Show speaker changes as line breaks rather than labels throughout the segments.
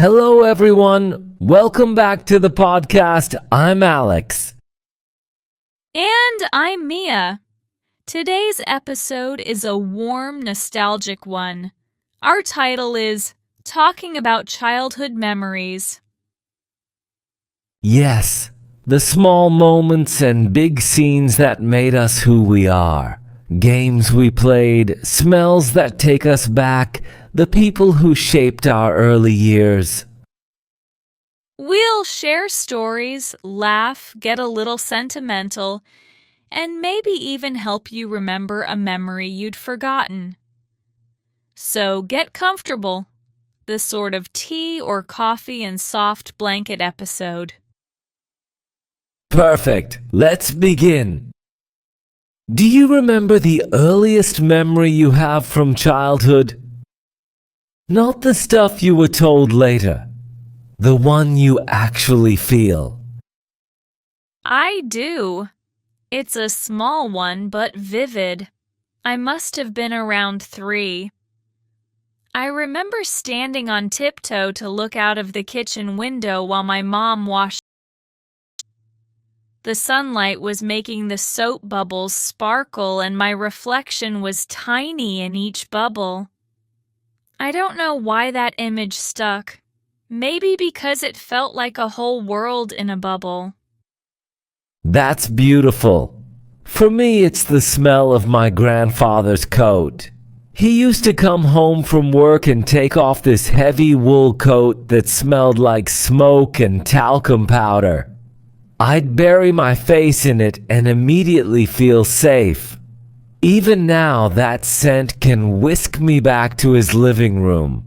Hello, everyone. Welcome back to the podcast. I'm Alex.
And I'm Mia. Today's episode is a warm, nostalgic one. Our title is Talking About Childhood Memories.
Yes, the small moments and big scenes that made us who we are. Games we played, smells that take us back, the people who shaped our early years.
We'll share stories, laugh, get a little sentimental, and maybe even help you remember a memory you'd forgotten. So get comfortable. This sort of tea or coffee and soft blanket episode.
Perfect. Let's begin. Do you remember the earliest memory you have from childhood? Not the stuff you were told later. The one you actually feel.
I do. It's a small one, but vivid. I must have been around 3. I remember standing on tiptoe to look out of the kitchen window while my mom washed. The sunlight was making the soap bubbles sparkle, and my reflection was tiny in each bubble. I don't know why that image stuck. Maybe because it felt like a whole world in a bubble.
That's beautiful. For me, it's the smell of my grandfather's coat. He used to come home from work and take off this heavy wool coat that smelled like smoke and talcum powder. I'd bury my face in it and immediately feel safe. Even now, that scent can whisk me back to his living room.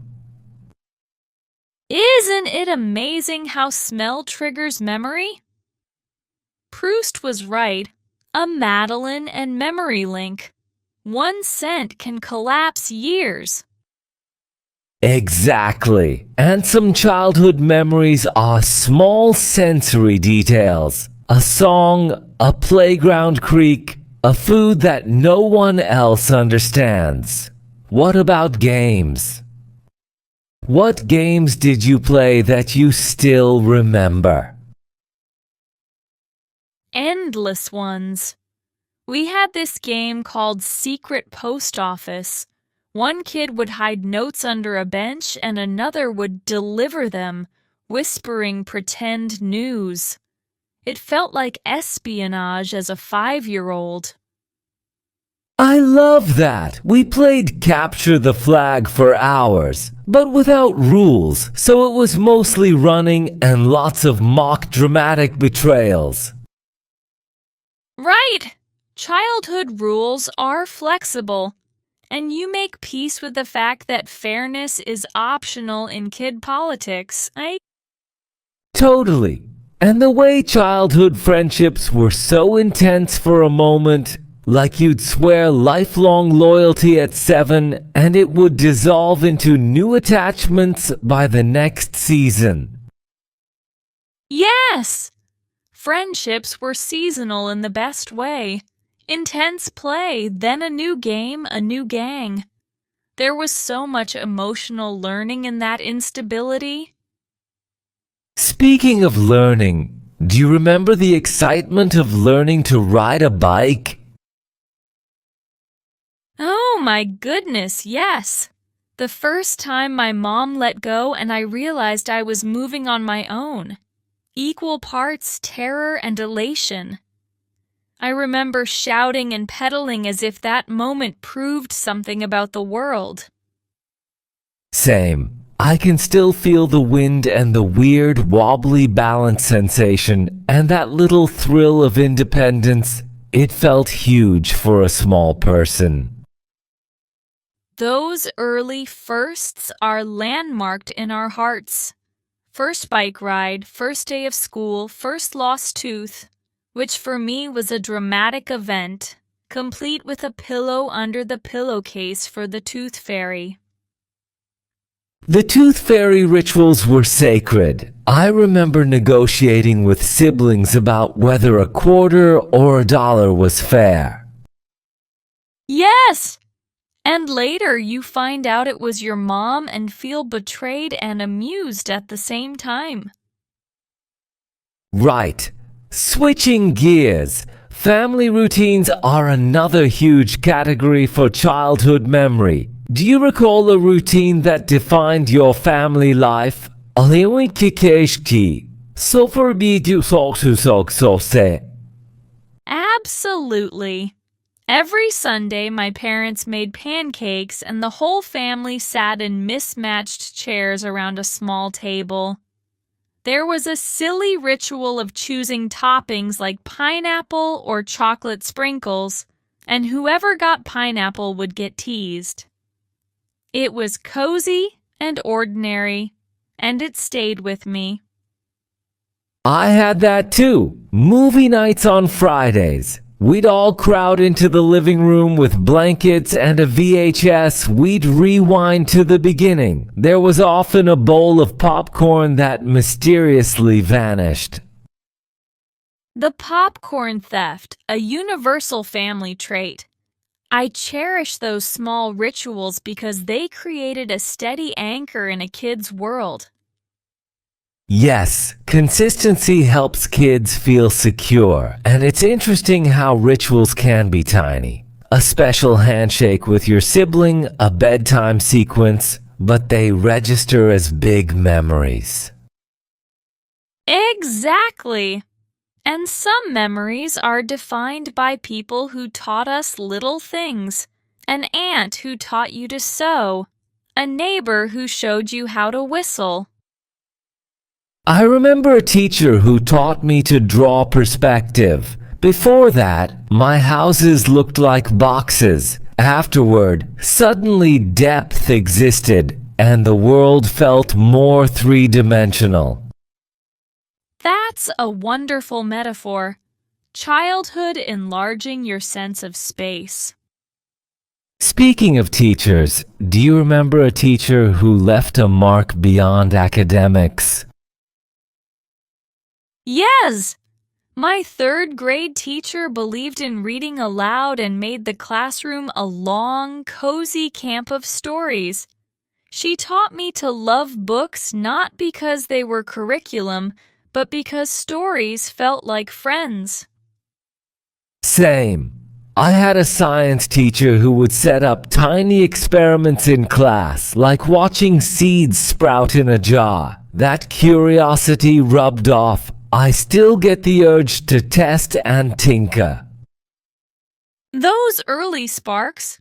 Isn't it amazing how smell triggers memory? Proust was right. A Madeline and memory link. One scent can collapse years.
Exactly. And some childhood memories are small sensory details. A song, a playground creak, a food that no one else understands. What about games? What games did you play that you still remember?
Endless ones. We had this game called Secret Post Office. One kid would hide notes under a bench and another would deliver them, whispering pretend news. It felt like espionage as a 5-year-old.
I love that. We played capture the flag for hours, but without rules, so it was mostly running and lots of mock dramatic betrayals.
Right! Childhood rules are flexible, and you make peace with the fact that fairness is optional in kid politics.
Totally. And the way childhood friendships were so intense for a moment, like you'd swear lifelong loyalty at 7 and it would dissolve into new attachments by the next season.
Yes! Friendships were seasonal in the best way. Intense play, then a new game, a new gang. There was so much emotional learning in that instability.
Speaking of learning, do you remember the excitement of learning to ride a bike?
Oh my goodness, yes! The first time my mom let go and I realized I was moving on my own. Equal parts terror and elation. I remember shouting and pedaling as if that moment proved something about the world.
Same. I can still feel the wind and the weird wobbly balance sensation and that little thrill of independence. It felt huge for a small person.
Those early firsts are landmarked in our hearts. First bike ride, first day of school, first lost tooth, which for me was a dramatic event, complete with a pillow under the pillowcase for the tooth fairy.
The tooth fairy rituals were sacred. I remember negotiating with siblings about whether a quarter or $1 was fair.
Yes! And later you find out it was your mom and feel betrayed and amused at the same time.
Right. Switching gears. Family routines are another huge category for childhood memory. Do you recall a routine that defined your family life?
Absolutely. Every Sunday, my parents made pancakes and the whole family sat in mismatched chairs around a small table. There was a silly ritual of choosing toppings like pineapple or chocolate sprinkles, and whoever got pineapple would get teased. It was cozy and ordinary, and it stayed with me.
I had that too. Movie nights on Fridays. We'd all crowd into the living room with blankets and a VHS. We'd rewind to the beginning. There was often a bowl of popcorn that mysteriously vanished.
The popcorn theft, a universal family trait. I cherish those small rituals because they created a steady anchor in a kid's world.
Yes, consistency helps kids feel secure, and it's interesting how rituals can be tiny. A special handshake with your sibling, a bedtime sequence, but they register as big memories.
Exactly. And some memories are defined by people who taught us little things. An aunt who taught you to sew. A neighbor who showed you how to whistle.
I remember a teacher who taught me to draw perspective. Before that, my houses looked like boxes. Afterward, suddenly depth existed, and the world felt more three-dimensional.
That's a wonderful metaphor. Childhood enlarging your sense of space.
Speaking of teachers, do you remember a teacher who left a mark beyond academics?
Yes! My third grade teacher believed in reading aloud and made the classroom a long, cozy camp of stories. She taught me to love books not because they were curriculum, but because stories felt like friends.
Same. I had a science teacher who would set up tiny experiments in class, like watching seeds sprout in a jar. That curiosity rubbed off. I still get the urge to test and tinker.
Those early sparks,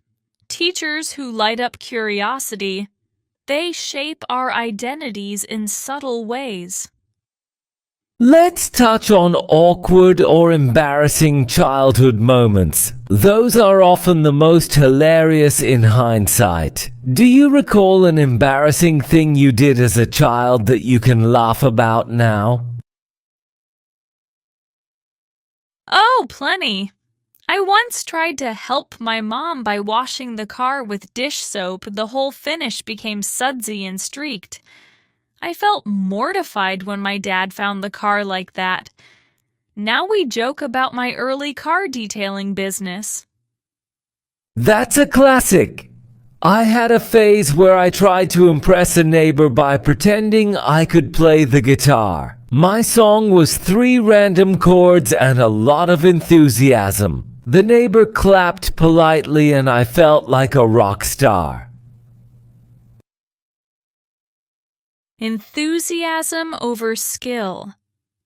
teachers who light up curiosity, they shape our identities in subtle ways.
Let's touch on awkward or embarrassing childhood moments. Those are often the most hilarious in hindsight. Do you recall an embarrassing thing you did as a child that you can laugh about now?
Oh, plenty. I once tried to help my mom by washing the car with dish soap. The whole finish became sudsy and streaked. I felt mortified when my dad found the car like that. Now we joke about my early car detailing business.
That's a classic. I had a phase where I tried to impress a neighbor by pretending I could play the guitar. My song was 3 random chords and a lot of enthusiasm. The neighbor clapped politely and I felt like a rock star.
Enthusiasm over skill,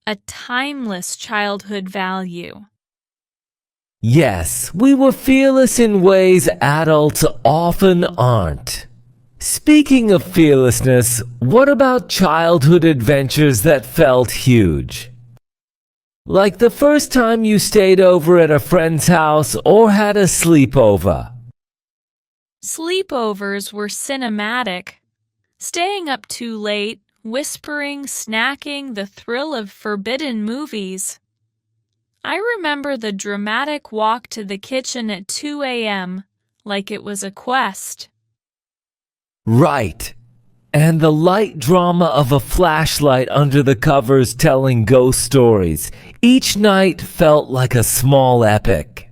a timeless childhood value.
Yes, we were fearless in ways adults often aren't. Speaking of fearlessness, what about childhood adventures that felt huge? Like the first time you stayed over at a friend's house or had a sleepover.
Sleepovers were cinematic. Staying up too late, whispering, snacking, the thrill of forbidden movies. I remember the dramatic walk to the kitchen at 2 a.m., like it was a quest.
Right. And the light drama of a flashlight under the covers telling ghost stories. Each night felt like a small epic.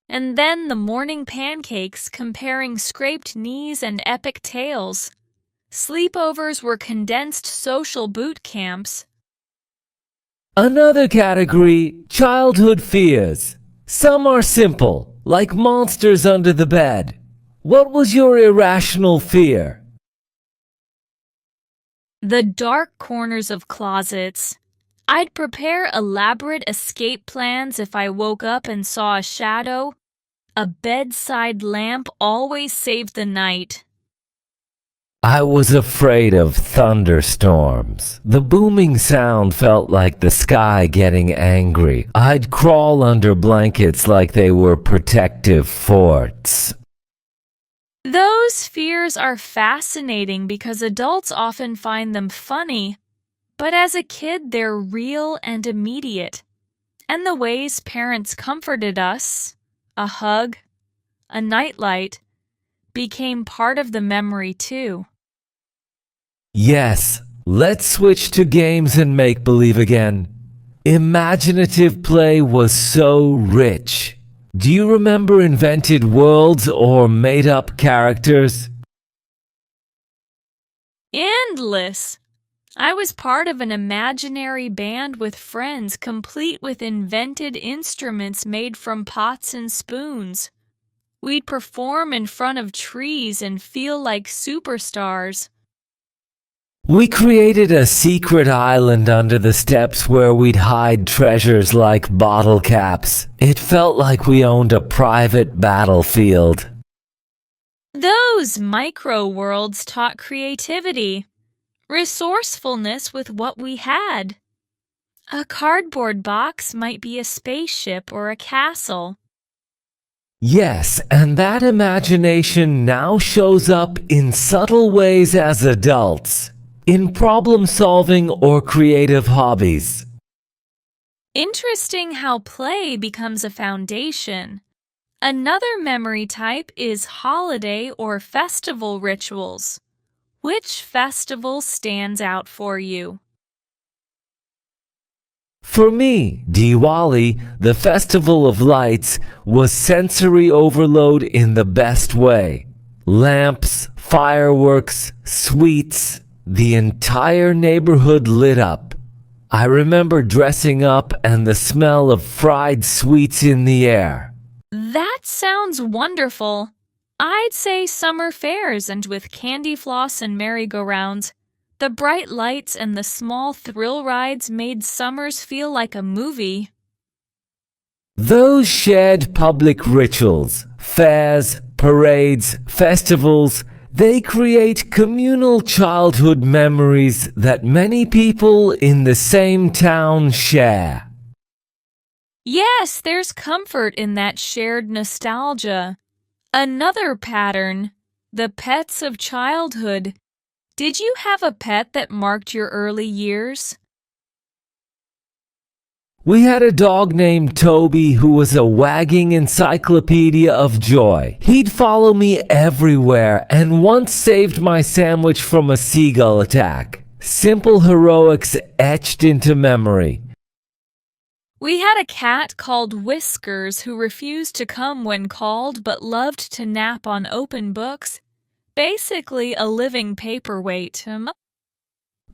And then the morning pancakes comparing scraped knees and epic tales. Sleepovers were condensed social boot camps.
Another category, childhood fears. Some are simple, like monsters under the bed. What was your irrational fear?
The dark corners of closets. I'd prepare elaborate escape plans if I woke up and saw a shadow. A bedside lamp always saved the night.
I was afraid of thunderstorms. The booming sound felt like the sky getting angry. I'd crawl under blankets like they were protective forts.
Those fears are fascinating because adults often find them funny, but as a kid they're real and immediate. And the ways parents comforted us, a hug, a nightlight, became part of the memory too.
Yes, let's switch to games and make-believe again. Imaginative play was so rich. Do you remember invented worlds or made-up characters?
Endless! I was part of an imaginary band with friends complete with invented instruments made from pots and spoons. We'd perform in front of trees and feel like superstars.
We created a secret island under the steps where we'd hide treasures like bottle caps. It felt like we owned a private battlefield.
Those micro worlds taught creativity, resourcefulness with what we had. A cardboard box might be a spaceship or a castle.
Yes, and that imagination now shows up in subtle ways as adults, in problem-solving or creative hobbies.
Interesting how play becomes a foundation. Another memory type is holiday or festival rituals. Which festival stands out for you?
For me, Diwali, the Festival of Lights, was sensory overload in the best way. Lamps, fireworks, sweets, the entire neighborhood lit up. I remember dressing up and the smell of fried sweets in the air.
That sounds wonderful. I'd say summer fairs and with candy floss and merry-go-rounds. The bright lights and the small thrill rides made summers feel like a movie.
Those shared public rituals, fairs, parades, festivals, they create communal childhood memories that many people in the same town share.
Yes, there's comfort in that shared nostalgia. Another pattern, the pets of childhood. Did you have a pet that marked your early years?
We had a dog named Toby who was a wagging encyclopedia of joy. He'd follow me everywhere and once saved my sandwich from a seagull attack. Simple heroics etched into memory.
We had a cat called Whiskers who refused to come when called but loved to nap on open books. Basically a living paperweight.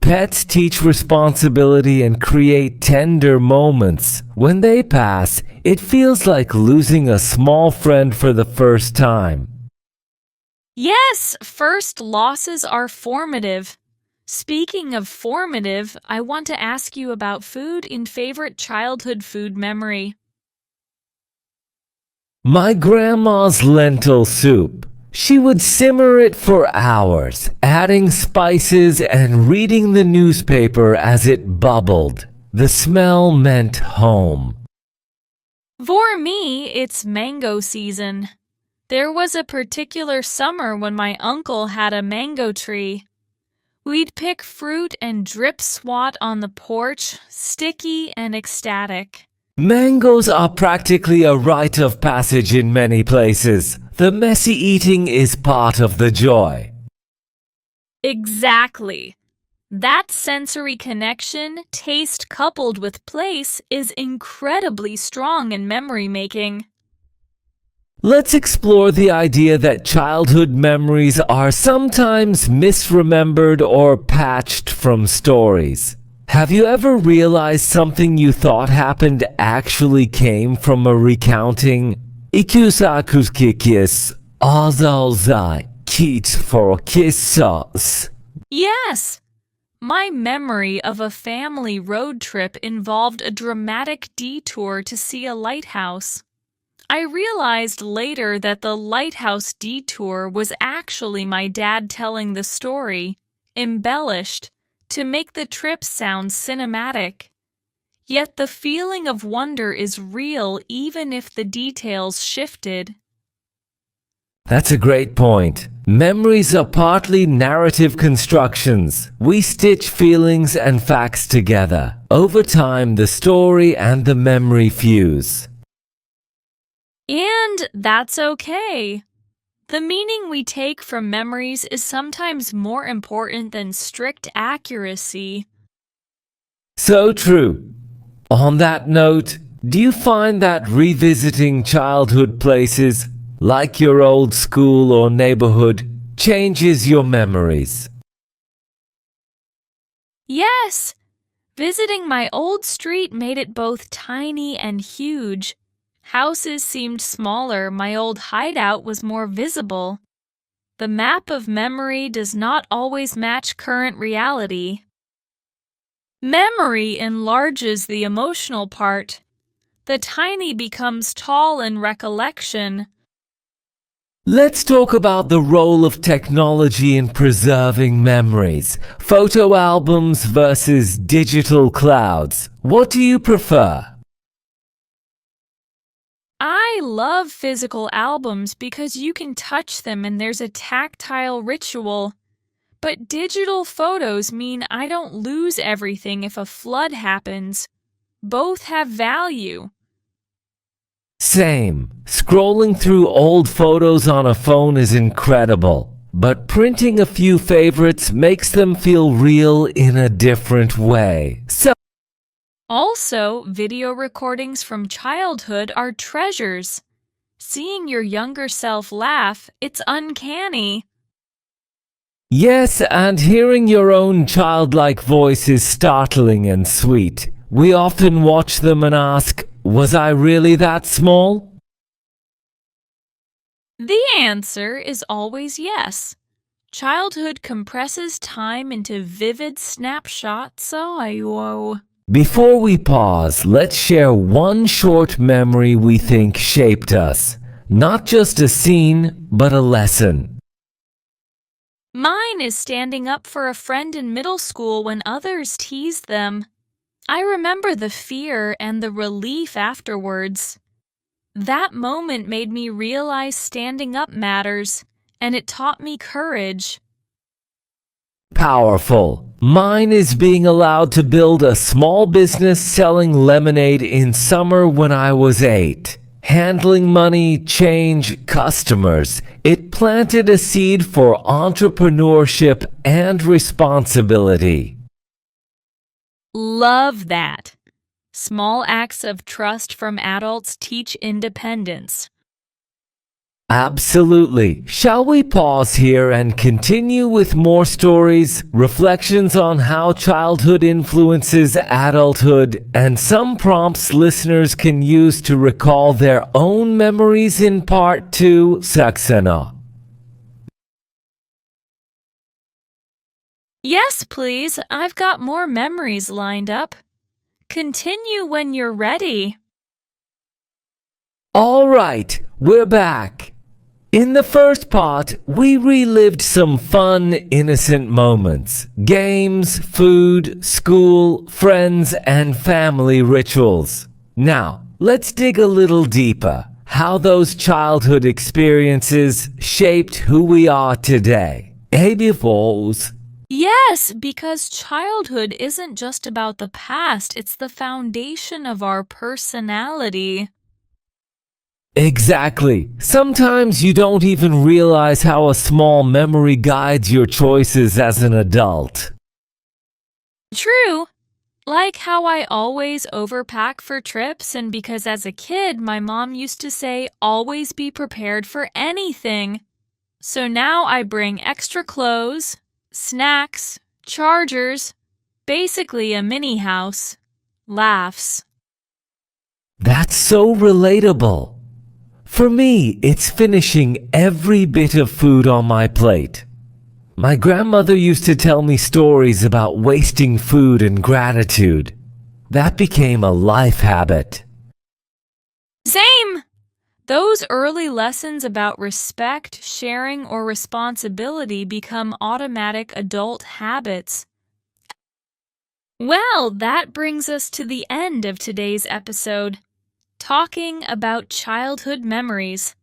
Pets teach responsibility and create tender moments. When they pass, it feels like losing a small friend for the first time.
Yes, first losses are formative. Speaking of formative, I want to ask you about food in favorite childhood food memory.
My grandma's lentil soup. She would simmer it for hours, adding spices and reading the newspaper as it bubbled. The smell meant home.
For me, it's mango season. There was a particular summer when my uncle had a mango tree. We'd pick fruit and drip swat on the porch, sticky and ecstatic.
Mangoes are practically a rite of passage in many places. The messy eating is part of the joy.
Exactly. That sensory connection, taste coupled with place, is incredibly strong in memory making.
Let's explore the idea that childhood memories are sometimes misremembered or patched from stories. Have you ever realized something you thought happened actually came from a recounting? İki azalzai kit for kisses.
Yes! My memory of a family road trip involved a dramatic detour to see a lighthouse. I realized later that the lighthouse detour was actually my dad telling the story, embellished, to make the trip sound cinematic. Yet the feeling of wonder is real even if the details shifted.
That's a great point. Memories are partly narrative constructions. We stitch feelings and facts together. Over time, the story and the memory fuse.
And that's okay. The meaning we take from memories is sometimes more important than strict accuracy.
So true. On that note, do you find that revisiting childhood places, like your old school or neighborhood, changes your memories?
Yes, visiting my old street made it both tiny and huge. Houses seemed smaller, my old hideout was more visible. The map of memory does not always match current reality. Memory enlarges the emotional part. The tiny becomes tall in recollection.
Let's talk about the role of technology in preserving memories. Photo albums versus digital clouds. What do you prefer?
I love physical albums because you can touch them and there's a tactile ritual. But digital photos mean I don't lose everything if a flood happens. Both have value.
Same. Scrolling through old photos on a phone is incredible, but printing a few favorites makes them feel real in a different way.
Also, video recordings from childhood are treasures. Seeing your younger self laugh, it's uncanny.
Yes, and hearing your own childlike voice is startling and sweet. We often watch them and ask, was I really that small?
The answer is always yes. Childhood compresses time into vivid snapshots.
Before we pause, let's share one short memory we think shaped us. Not just a scene, but a lesson.
Mine is standing up for a friend in middle school when others teased them. I remember the fear and the relief afterwards. That moment made me realize standing up matters, and it taught me courage.
Powerful. Mine is being allowed to build a small business selling lemonade in summer when I was 8. Handling money, change, customers. It planted a seed for entrepreneurship and responsibility.
Love that. Small acts of trust from adults teach independence.
Absolutely. Shall we pause here and continue with more stories, reflections on how childhood influences adulthood, and some prompts listeners can use to recall their own memories in part 2, Saxena?
Yes, please. I've got more memories lined up. Continue when you're ready.
All right, we're back. In the first part, we relived some fun, innocent moments. Games, food, school, friends, and family rituals. Now, let's dig a little deeper. How those childhood experiences shaped who we are today.
Yes, because childhood isn't just about the past, it's the foundation of our personality.
Exactly. Sometimes you don't even realize how a small memory guides your choices as an adult.
True. Like how I always overpack for trips, and because as a kid, my mom used to say, always be prepared for anything. So now I bring extra clothes, snacks, chargers, basically a mini house. Laughs.
That's so relatable. For me, it's finishing every bit of food on my plate. My grandmother used to tell me stories about wasting food and gratitude. That became a life habit.
Same! Those early lessons about respect, sharing, or responsibility become automatic adult habits. Well, that brings us to the end of today's episode, talking about childhood memories.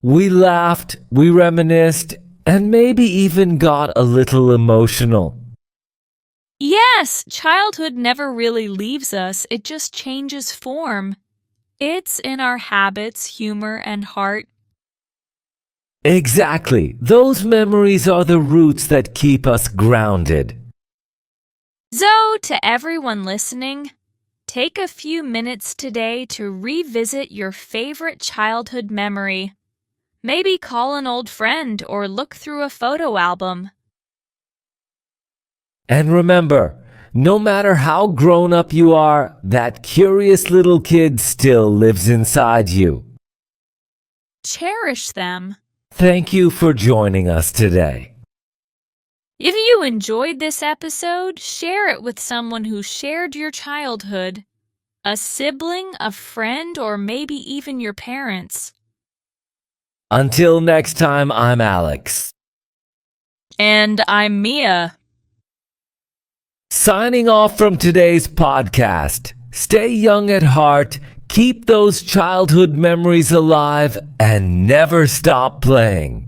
We laughed, we reminisced, and maybe even got a little emotional.
Yes, childhood never really leaves us, it just changes form. It's in our habits, humor, and heart.
Exactly. Those memories are the roots that keep us grounded.
So, to everyone listening, take a few minutes today to revisit your favorite childhood memory. Maybe call an old friend or look through a photo album.
And remember, no matter how grown up you are, that curious little kid still lives inside you.
Cherish them.
Thank you for joining us today.
If you enjoyed this episode, share it with someone who shared your childhood. A sibling, a friend, or maybe even your parents.
Until next time, I'm Alex.
And I'm Mia.
Signing off from today's podcast. Stay young at heart, keep those childhood memories alive, and never stop playing.